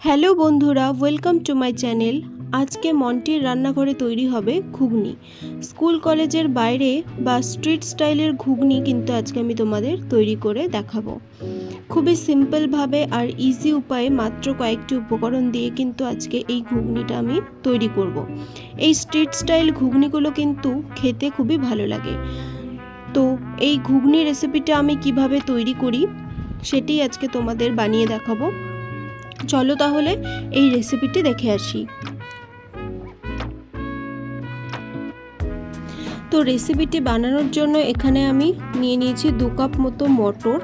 Hello বন্ধুরা, welcome to my channel. আজকে মন্টির রান্নাঘরে তৈরি হবে ঘুগনি। স্কুল কলেজের বাইরে বা স্ট্রিট স্টাইলের ঘুগনি কিন্তু আজকে আমি তোমাদের তৈরি করে দেখাবো। খুবই সিম্পলভাবে আর ইজি উপায়ে মাত্র কয়েকটি উপকরণ দিয়ে কিন্তু আজকে এই ঘুগনিটা আমি তৈরি করব। এই স্ট্রিট স্টাইল ঘুগনিগুলো কিন্তু খেতে খুবই ভালো লাগে। তো এই ঘুগনি রেসিপিটা আমি কিভাবে তৈরি করি সেটাই আজকে তোমাদের বানিয়ে দেখাবো। চলো তাহলে এই রেসিপিটি দেখে আসি। তো রেসিপিটি বানানোর জন্য এখানে আমি নিয়ে নিয়েছি 2 কাপ মতো মটর।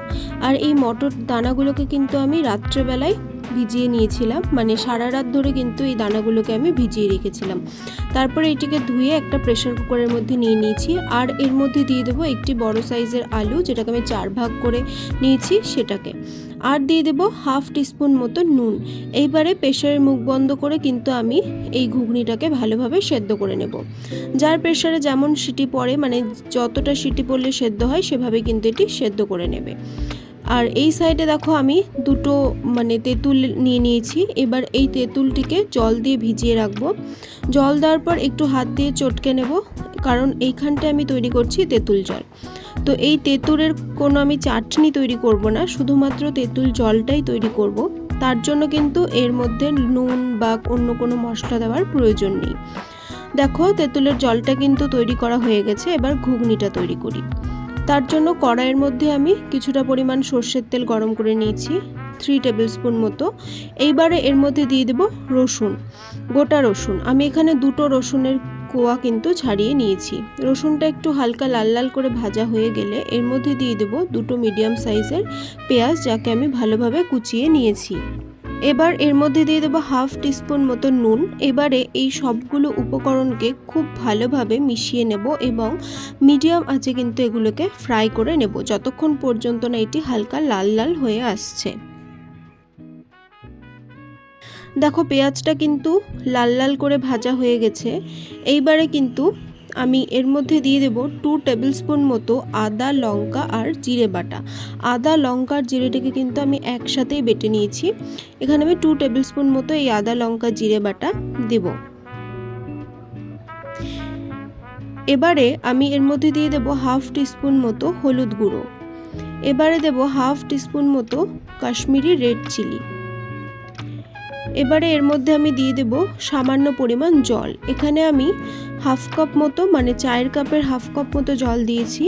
আর এই মটর দানাগুলোকে কিন্তু আমি রাত্রেবেলায় ভিজিয়ে নিয়েছিলাম, মানে সারা রাত ধরে কিন্তু এই দানাগুলোকে আমি ভিজিয়ে রেখেছিলাম। তারপরে এটিকে ধুয়ে একটা প্রেসার কুকারের মধ্যে নিয়ে নিয়েছি। আর এর মধ্যে দিয়ে দেবো একটি বড় সাইজের আলু, যেটাকে আমি 4 ভাগ করে নিয়েছি সেটাকে। আর দিয়ে দেবো হাফ টিস্পুন মতো নুন। এইবারে প্রেসারের মুখ বন্ধ করে কিন্তু আমি এই ঘুগনিটাকে ভালোভাবে সেদ্ধ করে নেব। যার প্রেসারে যেমন সিটি পড়ে, মানে যতটা সিটি পড়লে সেদ্ধ হয় সেভাবে কিন্তু এটি সেদ্ধ করে নেবে। আর এই সাইডে দেখো আমি দুটো তেঁতুল নিয়ে নিয়েছি। এবার এই তেঁতুলটিকে জল দিয়ে ভিজিয়ে রাখবো। জল দেওয়ার পর একটু হাত দিয়ে চটকে নেব, কারণ এইখানটায় আমি তৈরি করছি তেঁতুল জল। তো এই তেঁতুলের কোনো আমি চাটনি তৈরি করব না, শুধুমাত্র তেঁতুল জলটাই তৈরি করব। তার জন্য কিন্তু এর মধ্যে নুন বা অন্য কোনো মশলা দেওয়ার প্রয়োজন নেই। দেখো তেঁতুলের জলটা কিন্তু তৈরি করা হয়ে গেছে। এবার ঘুগনিটা তৈরি করি। তার জন্য কড়াইয়ের মধ্যে আমি কিছুটা পরিমাণ সর্ষের তেল গরম করে নিয়েছি, 3 টেবিল স্পুন মতো। এইবারে এর মধ্যে দিয়ে দেব রসুন, গোটা রসুন। আমি এখানে 2টো রসুনের কোয়া কিন্তু ছাড়িয়ে নিয়েছি। রসুনটা একটু হালকা লাল লাল করে ভাজা হয়ে গেলে এর মধ্যে দিয়ে দেব 2টো মিডিয়াম সাইজের পেঁয়াজ, যাকে আমি ভালোভাবে কুচিয়ে নিয়েছি। এবার এর মধ্যে দিয়ে দেবো হাফ টিস্পুন মতো নুন। এবারে এই সবগুলো উপকরণকে খুব ভালোভাবে মিশিয়ে নেব এবং মিডিয়াম আঁচে কিন্তু এগুলোকে ফ্রাই করে নেব, যতক্ষণ পর্যন্ত না এটি হালকা লাল লাল হয়ে আসছে। দেখো পেঁয়াজটা কিন্তু লাল লাল করে ভাজা হয়ে গেছে। এইবারে কিন্তু আমি এর মধ্যে দিয়ে দেব 2 টেবিল স্পুন মতো আদা, লঙ্কা আর জিরে বাটা। আদা, লঙ্কা আর জিরেটাকে কিন্তু আমি একসাথেই বেটে নিয়েছি। এখানে আমি 2 টেবিল স্পুন মতো এই আদা, লঙ্কা, জিরে বাটা দেব। এবারে আমি এর মধ্যে দিয়ে দেব হাফ টিস্পুন মতো হলুদ গুঁড়ো। এবারে দেব হাফ টিস্পুন মতো কাশ্মীরি রেড চিলি। এবারে এর মধ্যে আমি দিয়ে দেব সামান্য পরিমাণ জল। এখানে আমি হাফ কাপ মতো, মানে চায়ের কাপের হাফ কাপ মতো জল দিয়েছি।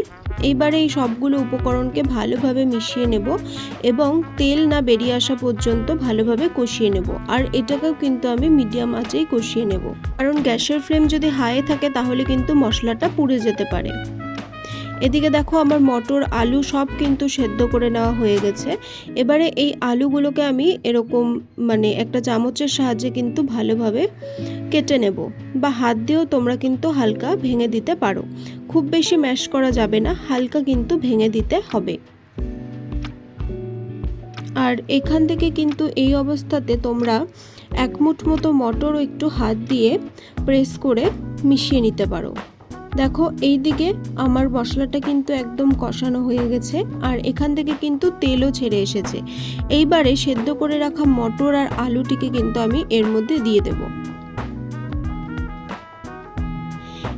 এইবারে এই সবগুলো উপকরণকে ভালোভাবে মিশিয়ে নেব এবং তেল না বেরিয়ে আসা পর্যন্ত ভালোভাবে কষিয়ে নেব। আর এটাকেও কিন্তু আমি মিডিয়াম আঁচেই কষিয়ে নেব, কারণ গ্যাসের ফ্লেম যদি হাই থাকে তাহলে কিন্তু মশলাটা পুড়ে যেতে পারে। এদিকে দেখো আমার মটর, আলু সব কিন্তু সেদ্ধ করে নেওয়া হয়ে গেছে। এবারে এই আলুগুলোকে আমি এরকম একটা চামচের সাহায্যে কিন্তু ভালোভাবে কেটে নেব, বা হাত দিয়েও তোমরা কিন্তু হালকা ভেঙে দিতে পারো। খুব বেশি ম্যাশ করা যাবে না, হালকা কিন্তু ভেঙে দিতে হবে। আর এখান থেকে কিন্তু এই অবস্থাতে তোমরা 1 মুঠ মতো মটরও একটু হাত দিয়ে প্রেস করে মিশিয়ে নিতে পারো। দেখো এইদিকে আমার মশলাটা কিন্তু একদম কষানো হয়ে গেছে আর এখান থেকে কিন্তু তেলও ছেড়ে এসেছে। এইবারে সেদ্ধ করে রাখা মটর আর আলুটিকে কিন্তু আমি এর মধ্যে দিয়ে দেব।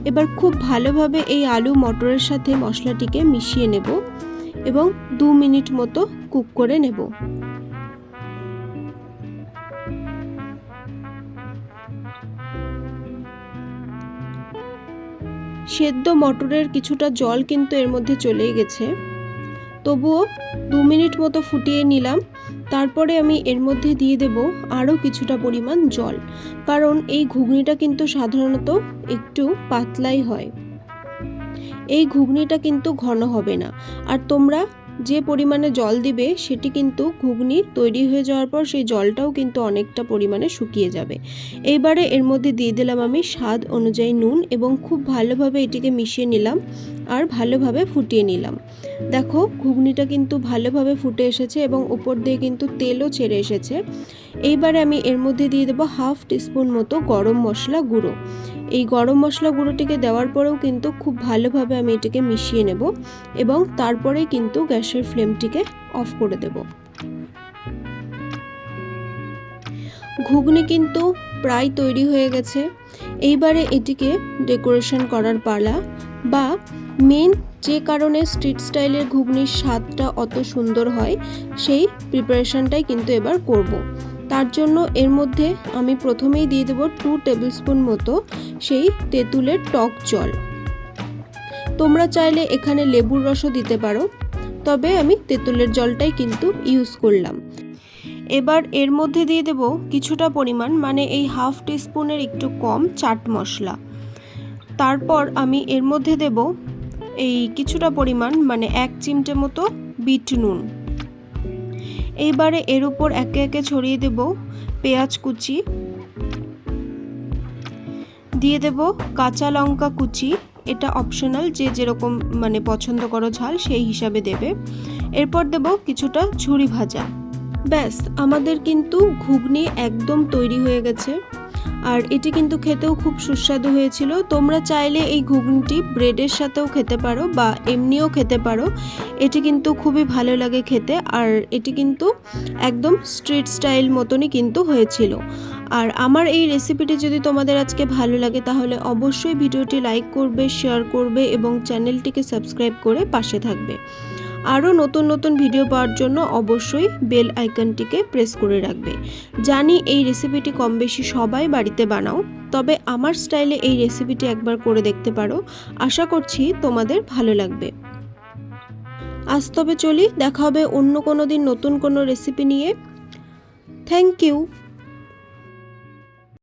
এবার খুব ভালোভাবে এই আলু মটরের সাথে মশলাটিকে মিশিয়ে নেব এবং 2 মিনিট মতো কুক করে নেব। সেদ্ধ মটরের কিছুটা জল কিন্তু এর মধ্যে চলে গেছে, তবুও 2 মিনিট মতো ফুটিয়ে নিলাম। তারপরে আমি এর মধ্যে দিয়ে দেব আরও কিছুটা পরিমাণ জল, কারণ এই ঘুগনিটা কিন্তু সাধারণত একটু পাতলাই হয়। এই ঘুগনিটা কিন্তু ঘন হবে না। আর তোমরা যে পরিমাণে জল দিবে সেটি কিন্তু ঘুগনি তৈরি হয়ে যাওয়ার পর সেই জলটাও কিন্তু অনেকটা পরিমাণে শুকিয়ে যাবে। এইবারে এর মধ্যে দিয়ে দিলাম আমি স্বাদ অনুযায়ী নুন এবং খুব ভালোভাবে এটিকে মিশিয়ে নিলাম আর ভালোভাবে ফুটিয়ে নিলাম। দেখো ঘুগনিটা কিন্তু ভালোভাবে ফুটে এসেছে এবং উপর দিয়ে কিন্তু তেলও ছেড়ে এসেছে। এইবারে আমি এর মধ্যে দিয়ে দেবো হাফ টিস্পুন মতো গরম মশলা গুঁড়ো। এই গরম মশলা গুঁড়োটিকে দেওয়ার পরেও কিন্তু খুব ভালোভাবে আমি এটাকে মিশিয়ে নেব এবং তারপরেই কিন্তু গ্যাসের ফ্লেমটিকে অফ করে দেব। ঘুগনি কিন্তু প্রায় তৈরি হয়ে গেছে। এইবারে এটিকে ডেকোরেশন করার পালা, বা মেন যে কারণে স্ট্রিট স্টাইলের ঘুগনির স্বাদটা অত সুন্দর হয় সেই প্রিপারেশনটাই কিন্তু এবার করব। তার জন্য এর মধ্যে আমি প্রথমেই দিয়ে দেব 2 টেবিল স্পুন মতো সেই তেঁতুলের টক জল। তোমরা চাইলে এখানে লেবুর রসও দিতে পারো, তবে আমি তেঁতুলের জলটাই কিন্তু ইউজ করলাম। এবার এর মধ্যে দিয়ে দেব কিছুটা পরিমাণ, মানে এই হাফ টিস্পুনের একটু কম চাট মশলা। তারপর আমি এর মধ্যে দেব এই কিছুটা পরিমাণ, মানে 1 চিমটে মতো বিট নুন। এইবারে এর উপর একে একে ছড়িয়ে দেব পেঁয়াজ কুচি, দিয়ে দেব কাঁচা লঙ্কা কুচি, এটা অপশনাল, যে যেরকম মানে পছন্দ করো ঝাল সেই হিসাবে দেবে। এরপর দেব কিছুটা ঝুরি ভাজা। ব্যাস, আমাদের কিন্তু ঘুগনি একদম তৈরি হয়ে গেছে। আর এটি কিন্তু খেতেও খুব সুস্বাদু হয়েছিল। তোমরা চাইলে এই ঘুগনিটি ব্রেডের সাথেও খেতে পারো বা এমনিও খেতে পারো, এটি কিন্তু খুবই ভালো লাগে খেতে। আর এটি কিন্তু একদম স্ট্রিট স্টাইল মতনই কিন্তু হয়েছিল। আর আমার এই রেসিপিটি যদি তোমাদের আজকে ভালো লাগে তাহলে অবশ্যই ভিডিওটি লাইক করবে, শেয়ার করবে এবং চ্যানেলটিকে সাবস্ক্রাইব করে পাশে থাকবে। আরও নতুন নতুন ভিডিও পাওয়ার জন্য অবশ্যই বেল আইকনটিকে প্রেস করে রাখবে। জানি এই রেসিপিটি কম বেশি সবাই বাড়িতে বানাও, তবে আমার স্টাইলে এই রেসিপিটি একবার করে দেখতে পারো। আশা করছি তোমাদের ভালো লাগবে। আজ তবে চলি, দেখা হবে অন্য কোনো দিন নতুন কোনো রেসিপি নিয়ে। Thank you.